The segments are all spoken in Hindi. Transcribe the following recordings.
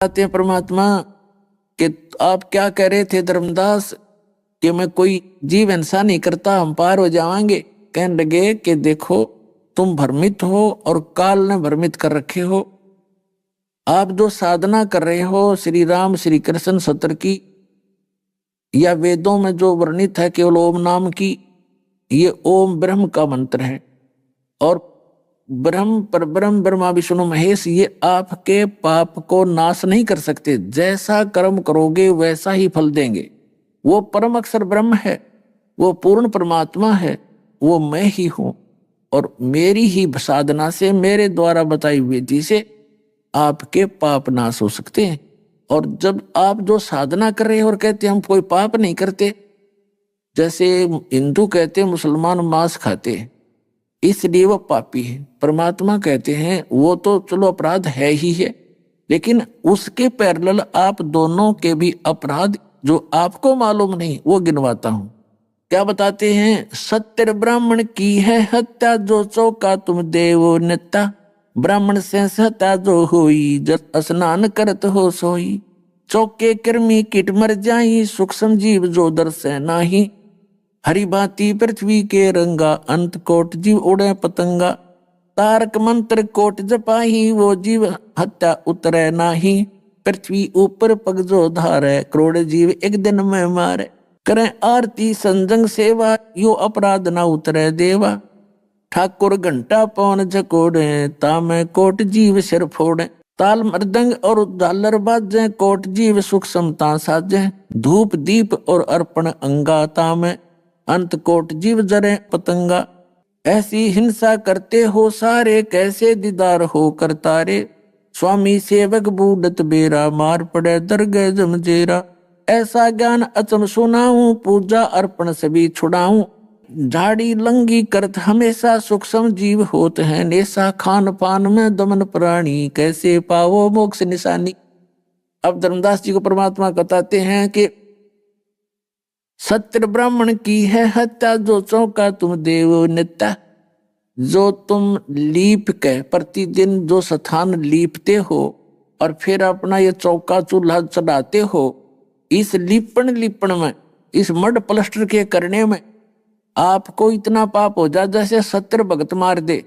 आते हैं परमात्मा कि आप क्या कह रहे थे धर्मदास कि मैं कोई जीव हिंसा नहीं करता, हम पार हो जाएंगे। कहने लगे कि देखो तुम भ्रमित हो और काल ने भ्रमित कर रखे हो। आप जो साधना कर रहे हो श्री राम श्री कृष्ण सत्र की या वेदों में जो वर्णित है केवल ओम नाम की, ये ओम ब्रह्म का मंत्र है। और ब्रह्म पर ब्रह्म ब्रह्मा विष्णु महेश ये आपके पाप को नाश नहीं कर सकते। जैसा कर्म करोगे वैसा ही फल देंगे। वो परम अक्षर ब्रह्म है, वो पूर्ण परमात्मा है, वो मैं ही हूं। और मेरी ही साधना से, मेरे द्वारा बताई विधि से आपके पाप नाश हो सकते हैं। और जब आप जो साधना कर रहे हो और कहते हम कोई पाप नहीं करते, जैसे हिंदू कहते हैं मुसलमान मांस खाते हैं इसलिए वो पापी है, परमात्मा कहते हैं वो तो चलो अपराध है ही है, लेकिन उसके पैरेलल आप दोनों के भी अपराध जो आपको मालूम नहीं वो गिनवाता हूं। क्या बताते हैं? सत्य ब्राह्मण की है हत्या, जो चौका तुम देवो नेता। ब्राह्मण से हत्या जो हुई, जब स्नान करत हो सोई। चौके कृमि कीट मर जाई, सूक्ष्म जीव जो दर से नाही। हरि भांति पृथ्वी के रंगा, अंत कोट जीव उड़े पतंगा। तारक मंत्र कोट जपाही, वो जीव हत्या उतरे नाही। पृथ्वी ऊपर पग जो धारे, करोड़ जीव एक दिन में मारे। करें आरती संजंग सेवा, यो अपराध ना उतरे देवा। ठाकुर घंटा पवन झकोड़े, तामे कोट जीव सिर फोड़े। ताल मृदंग और झालर बाजे, कोट जीव सूक्ष्मता साजे। धूप दीप और अर्पण अंगाता में, अंत कोट जीव जरे पतंगा। ऐसी हिंसा करते हो सारे, कैसे दीदार हो करतारे। स्वामी सेवक बूढ़त बेरा, मार पड़े दरगह जमजेरा। ऐसा ज्ञान अचम सुनाऊं, पूजा अर्पण सभी छुड़ाऊं। झाड़ी लंगी करत हमेशा, सूक्ष्म जीव होत है नेसा। खान पान में दमन प्राणी, कैसे पावो मोक्ष निशानी। अब धर्मदास जी को परमात्मा बताते हैं कि सत्य ब्राह्मण की है हत्या, जो चौका तुम देवो नेता। जो तुम लीप के प्रतिदिन जो स्थान लीपते हो और फिर अपना ये चौका चूल्हा चढ़ाते हो, इस लिपण में, इस मड प्लस्टर के करने में आपको इतना पाप हो जाए जैसे 70 भगत मार दे।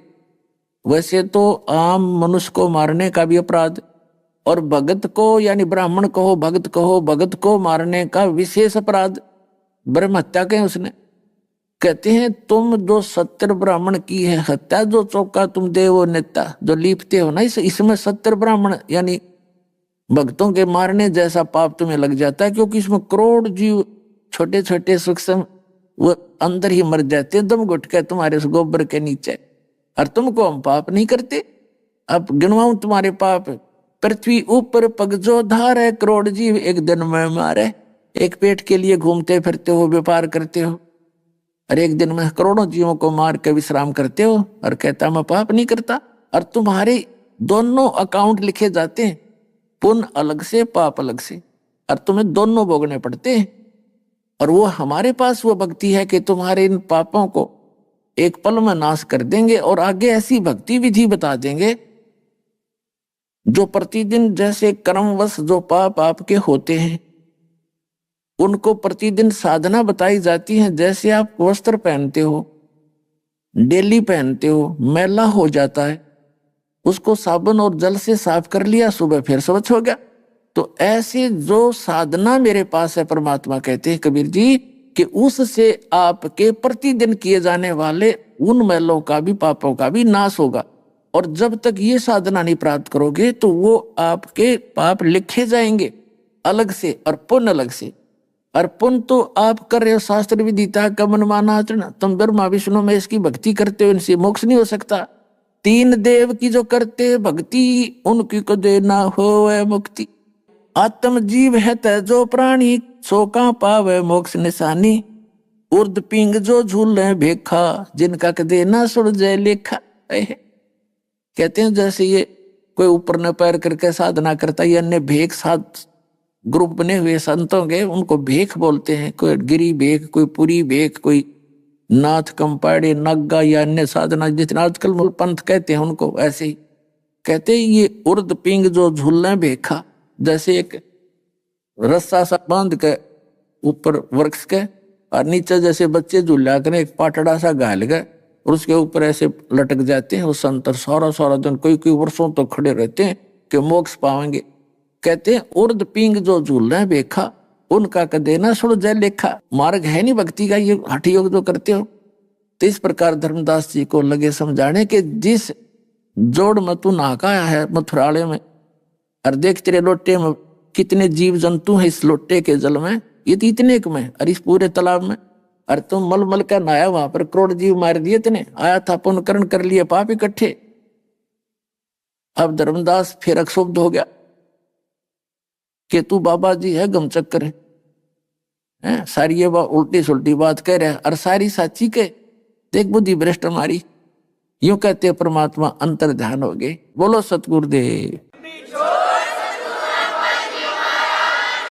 वैसे तो आम मनुष्य को मारने का भी अपराध, और भगत को यानी ब्राह्मण कहो भगत कहो, भगत को मारने का विशेष अपराध, ब्रह्म हत्या कहें उसने। कहते हैं तुम जो 70 ब्राह्मण की है हत्या, जो चौका तुम देवो नेता, जो लीपते हो ना इसमें 70 ब्राह्मण यानी भक्तों के मारने जैसा पाप तुम्हें लग जाता है, क्योंकि इसमें करोड़ जीव छोटे छोटे सूक्ष्म वो अंदर ही मर जाते हैं दम घुट के तुम्हारे गोबर के नीचे। और तुमको हम पाप नहीं करते। अब गिनवाऊं तुम्हारे पाप। पृथ्वी ऊपर पग जो धार है, करोड़ जीव एक दिन में मारे। एक पेट के लिए घूमते फिरते हो, व्यापार करते हो, और एक दिन में करोड़ों जीवों को मार के विश्राम करते हो और कहता मैं पाप नहीं करता। और तुम्हारे दोनों अकाउंट लिखे जाते हैं, पुण्य अलग से पाप अलग से, और तुम्हें दोनों भोगने पड़ते हैं। और वो हमारे पास वो भक्ति है कि तुम्हारे इन पापों को एक पल में नाश कर देंगे। और आगे ऐसी भक्ति विधि बता देंगे जो प्रतिदिन जैसे कर्मवश जो पाप आपके होते हैं उनको प्रतिदिन साधना बताई जाती है। जैसे आप वस्त्र पहनते हो, डेली पहनते हो, मैला हो जाता है, उसको साबुन और जल से साफ कर लिया, सुबह फिर स्वच्छ हो गया। तो ऐसे जो साधना मेरे पास है, परमात्मा कहते हैं कबीर जी कि उससे आपके प्रतिदिन किए जाने वाले उन मैलों का भी पापों का भी नाश होगा। और जब तक ये साधना नहीं प्राप्त करोगे तो वो आपके पाप लिखे जाएंगे अलग से और पुण्य अलग से। और पुण्य तो आप कर रहे हो शास्त्र विदिता का मनमाना आचरण, तुम ब्रह्मा विष्णु में इसकी भक्ति करते हो, इनसे मोक्ष नहीं हो सकता। 3 देव की जो करते भक्ति, उनकी को देना हो मुक्ति। आत्म जीव है जो प्राणी, सो का पावे मोक्ष निशानी। उर्द पिंग जो झूले भेखा, जिनका कदे ना सुन जय लेखा। कहते हैं जैसे ये कोई ऊपर न पैर करके साधना करता है, अन्य भेख साध ग्रुप बने हुए संतों के, उनको भेख बोलते हैं। कोई गिरी भेख, कोई पुरी भेख, कोई नाथ कंपाड़े नागा या अन्य साधना जितना आजकल मूल पंथ कहते हैं उनको, ऐसे ही कहते हैं ये उर्द पिंग जो झूलने भेखा। जैसे एक रस्सा सा बांध के ऊपर वृक्ष के, और नीचे जैसे बच्चे झूला कर एक पाटड़ा सा घाल गए और उसके ऊपर ऐसे लटक जाते हैं। वो संतर सारा सारा दिन कोई कोई वर्षों तो खड़े रहते हैं कि मोक्ष पाएंगे। कहते हैं उर्द पिंग जो झूल रहे बेखा, उनका कदे ना सुन जय लेखा। मार्ग है नहीं भक्ति का, ये हठ योग जो करते हो। तो इस प्रकार धर्मदास जी को लगे समझाने के जिस जोड़ में तू नहाया है मथुराले में, और देख तेरे लोटे में कितने जीव जंतु हैं, इस लोटे के जल में ये तो इतने में, और इस पूरे तालाब में, और तुम मल मल का नहाया, वहां पर करोड़ जीव मार दिए तने, आया था पुण्य करण कर लिए पाप इकट्ठे। अब धर्मदास फिर अक्षुब्ध हो गया कि तू बाबा जी है गम चक्कर है, सारी ये बात उल्टी सुल्टी बात कह रहे, और सारी साची के देख बुद्धि भ्रष्ट हमारी। यूं कहते परमात्मा अंतर ध्यान हो गए। बोलो सतगुरुदेव।